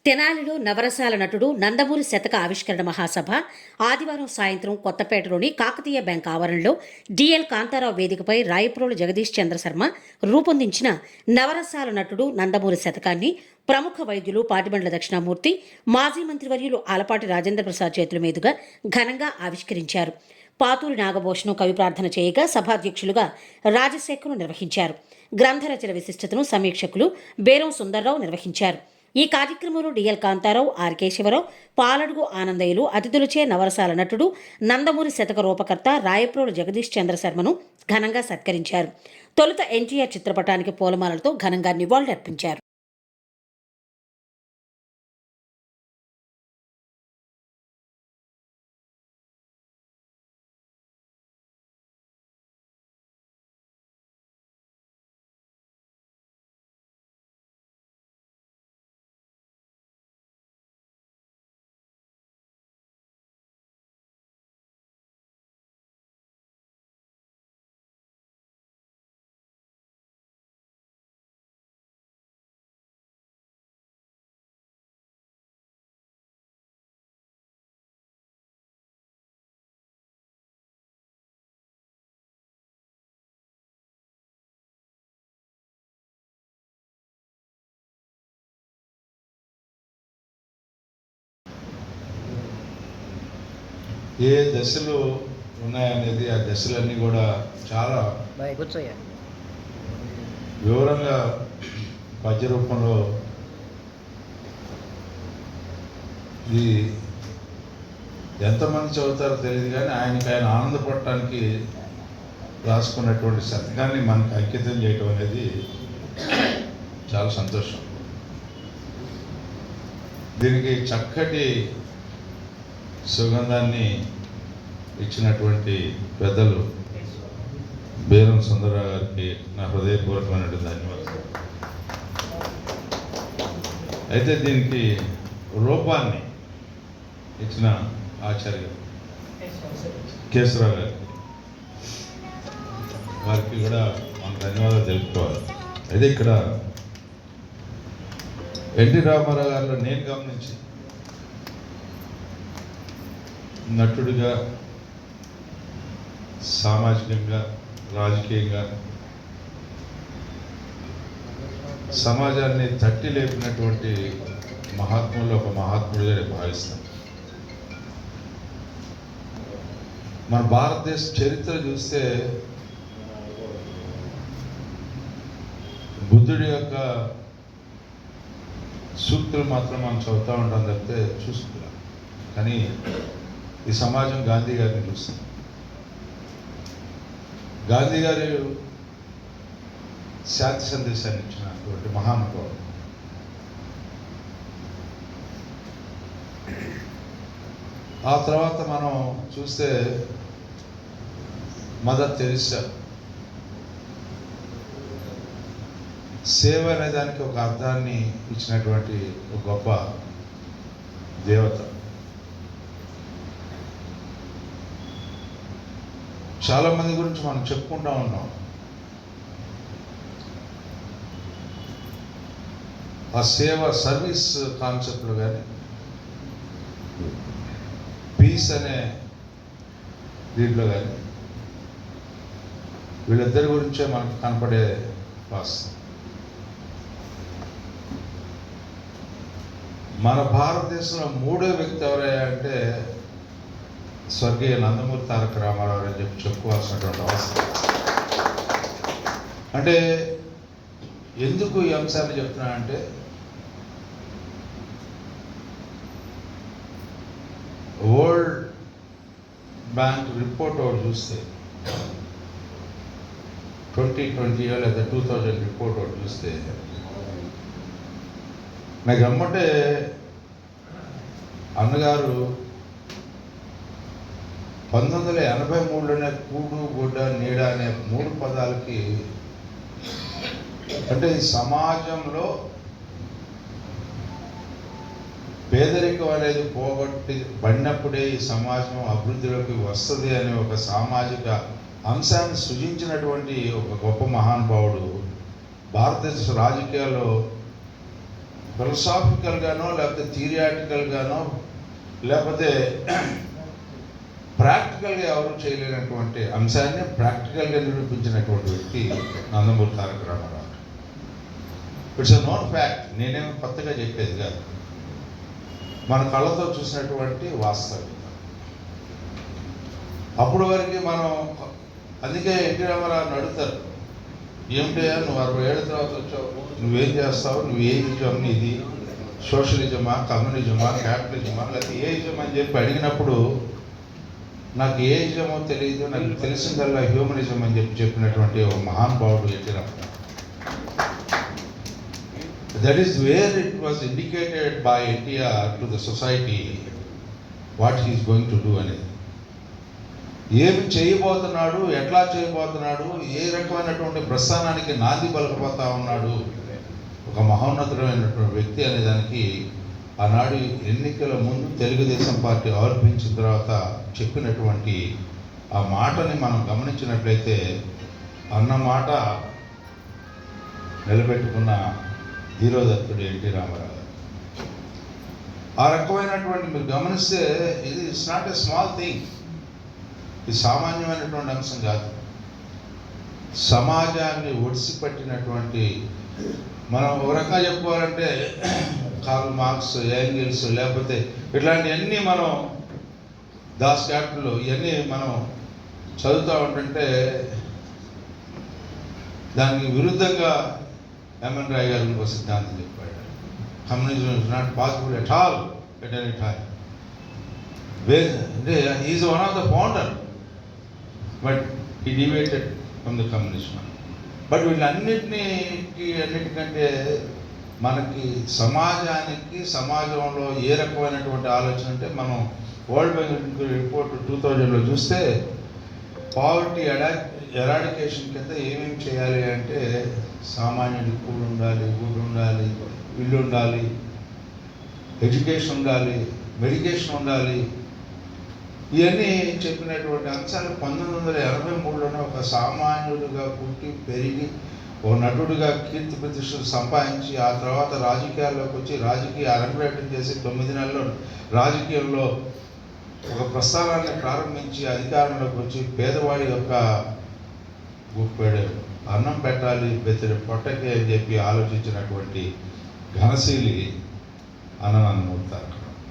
తెనాలిలో నవరసాల నటుడు నందమూరి శతక ఆవిష్కరణ మహాసభ ఆదివారం సాయంత్రం కొత్తపేటలోని కాకతీయ బ్యాంక్ ఆవరణలో డిఎల్ కాంతారావు వేదికపై రాయప్రోలు జగదీష్ చంద్ర శర్మ రూపొందించిన నవరసాల నటుడు నందమూరి శతకాన్ని ప్రముఖ వైద్యులు పాటిబండ్ల దక్షిణామూర్తి, మాజీ మంత్రివర్యులు ఆలపాటి రాజేంద్ర ప్రసాద్ చేతుల మీదుగా ఘనంగా ఆవిష్కరించారు. పాతూరి నాగభూషణం కవి ప్రార్థన చేయగా సభాధ్యక్షులుగా రాజశేఖరు నిర్వహించారు. గ్రంథరచన విశిష్టతను సమీక్షకులు బేరం సుందర్రావు నిర్వహించారు. ఈ కార్యక్రమంలో డిఎల్ కాంతారావు, ఆర్ కేశవరావు, పాలడుగు ఆనందయ్యలు అతిథులచే నవరసాల నటుడు నందమూరి శతక రూపకర్త రాయప్రోలు జగదీష్ చంద్ర శర్మను ఘనంగా సత్కరించారు. తొలుత ఎన్టీఆర్ చిత్రపటానికి పూలమాలలతో ఘనంగా నివాళులర్పించారు. ఏ దశలు ఉన్నాయనేది ఆ దశలన్నీ కూడా చాలా వివరంగా పద్య రూపంలో ఇది ఎంతమంది చదువుతారో తెలియదు, కానీ ఆయన ఆనందపడటానికి రాసుకున్నటువంటి శతకాన్ని మనకు అంకితం చేయటం అనేది చాలా సంతోషం. దీనికి చక్కటి సుగంధాన్ని ఇచ్చినటువంటి పెద్దలు బేరం సుందరరావు గారికి నా హృదయపూర్వకమైనటువంటి ధన్యవాదాలు. అయితే దీనికి రూపాన్ని ఇచ్చిన ఆచార్య కేశవరావు గారికి, వారికి కూడా మన ధన్యవాదాలు తెలుపుకోవాలి. అయితే ఇక్కడ ఎన్టీ రామారావు గారిలో నేను గమనించి నటుడిగా, సామాజికంగా, రాజకీయంగా సమాజాన్ని తట్టి లేపినటువంటి మహాత్ముల్లో ఒక మహాత్ముడిగా నేను భావిస్తాను. మన భారతదేశ చరిత్ర చూస్తే బుద్ధుడి యొక్క సూక్తులు మాత్రం మనం చదువుతూ ఉంటాం తప్పితే చూసుకున్నాం. కానీ ఈ సమాజం గాంధీ గారిని చూస్తుంది. గాంధీ గారు శాంతి సందేశాన్ని ఇచ్చినటువంటి మహానుభావుడు. ఆ తర్వాత మనం చూస్తే మదర్ తెరిసా సేవ అనే దానికి ఒక అర్థాన్ని ఇచ్చినటువంటి ఒక గొప్ప దేవత. చాలా మంది గురించి మనం చెప్పుకుంటా ఉన్నాం. ఆ సేవ సర్వీస్ కాన్సెప్ట్లో కానీ, పీస్ అనే దీంట్లో కానీ వీళ్ళిద్దరి గురించే మనకు కనపడే వాస్తవం. మన భారతదేశంలో మూడో వ్యక్తి ఎవరయ్యా అంటే స్వర్గీయ నందమూరి తారక రామారావు అని చెప్పుకోవాల్సినటువంటి అవసరం. అంటే ఎందుకు ఈ అంశాన్ని చెప్తున్నానంటే, వరల్డ్ బ్యాంక్ రిపోర్ట్ ఒకటి చూస్తే 2020 లేదా 2000 రిపోర్ట్ ఒకటి చూస్తే నాకు అమ్మంటే అన్నగారు 1983లోనే కూడు, గుడ్డ, నీడ అనే 3 పదాలకి, అంటే ఈ సమాజంలో పేదరికం అనేది పడినప్పుడే ఈ సమాజం అభివృద్ధిలోకి వస్తుంది అనే ఒక సామాజిక అంశాన్ని సృజించినటువంటి ఒక గొప్ప మహానుభావుడు భారతదేశ రాజకీయాల్లో ఫిలసాఫికల్గానో లేకపోతే థియరిటికల్గానో లేకపోతే ప్రాక్టికల్గా ఎవరు చేయలేనటువంటి అంశాన్ని ప్రాక్టికల్గా నిరూపించినటువంటి వ్యక్తి Nandamuri Taraka Ramarao. It's a known fact, నేనేమో కొత్తగా చెప్పేది కాదు, మన కళ్ళతో చూసినటువంటి వాస్తవికత. అప్పుడు వరకు మనం, అందుకే ఎన్టీ రామారావు అడుగుతారు, ఏమిటయ్యా నువ్వు 60 ఏళ్ళ తర్వాత వచ్చావు, నువ్వేం చేస్తావు, నువ్వు ఏ ఇజం, ఇది సోషలిజమా, కమ్యూనిజమా, క్యాపిటలిజమా, లేకపోతే ఏ ఇజం అని చెప్పి అడిగినప్పుడు నాకు ఏ ఇజమో తెలియదు, నాకు తెలిసిందల్లా హ్యూమనిజం అని చెప్పినటువంటి ఒక మహానుభావుడు N T Rama Rao. That is where it was indicated by NTR to the society what he is going to do అనేది. ఏమి చేయబోతున్నాడు, ఎట్లా చేయబోతున్నాడు, ఏ రకమైనటువంటి ప్రస్థానానికి నాంది పలకపోతా ఉన్నాడు ఒక మహోన్నతమైనటువంటి వ్యక్తి అనే దానికి ఆనాడు ఎన్నికల ముందు తెలుగుదేశం పార్టీ ఆరోపించిన తర్వాత చెప్పినటువంటి ఆ మాటని మనం గమనించినట్లయితే అన్న మాట నిలబెట్టుకున్న ధీరోదత్తుడు ఎన్టీ రామారావు. ఆ రకమైనటువంటి మీరు గమనిస్తే ఇది it's not a small thing, ఇది సామాన్యమైనటువంటి అంశం కాదు. సమాజాన్ని ఒడిసిపట్టినటువంటి, మనం ఒక రకంగా చెప్పుకోవాలంటే కార్ల్ మార్క్స్, యాంగిల్స్, లేకపోతే ఇట్లాంటివన్నీ మనం దాస్ క్యాపిటల్ ఇవన్నీ మనం చదువుతూ ఉంటుంటే దానికి విరుద్ధంగా ఎంఎన్ రాయ్ గారు ఇంకో సిద్ధాంతం చెప్పాడు, communism is not possible at all at any time. అంటే is one of the founder but he deviated from the communism. But అన్నిటికంటే మనకి సమాజానికి, సమాజంలో ఏ రకమైనటువంటి ఆలోచన అంటే మనం వరల్డ్ బ్యాంక్ రిపోర్ట్ 2000లో చూస్తే పావర్టీ ఎరాడికేషన్ కింద ఏమేమి చేయాలి అంటే సామాన్యుడికి కూడు ఉండాలి, ఊరు ఉండాలి, ఇల్లు ఉండాలి, ఎడ్యుకేషన్ ఉండాలి, మెడికేషన్ ఉండాలి, ఇవన్నీ చెప్పినటువంటి అంశాలు 1983లోనే ఒక సామాన్యుడిగా పుట్టి పెరిగి ఓ నటుడిగా కీర్తి ప్రతిష్టలు సంపాదించి ఆ తర్వాత రాజకీయాల్లోకి వచ్చి రాజకీయ అరంగేట్రం చేసి 9 నెలల్లో రాజకీయంలో ఒక ప్రస్థానాన్ని ప్రారంభించి అధికారంలోకి వచ్చి పేదవాడి యొక్క గుప్పెడు అన్నం పెట్టాలి బెత్తడి పొట్టకి అని చెప్పి ఆలోచించినటువంటి ఘనశీలి అన్న నందమూరి తారక రామారావు.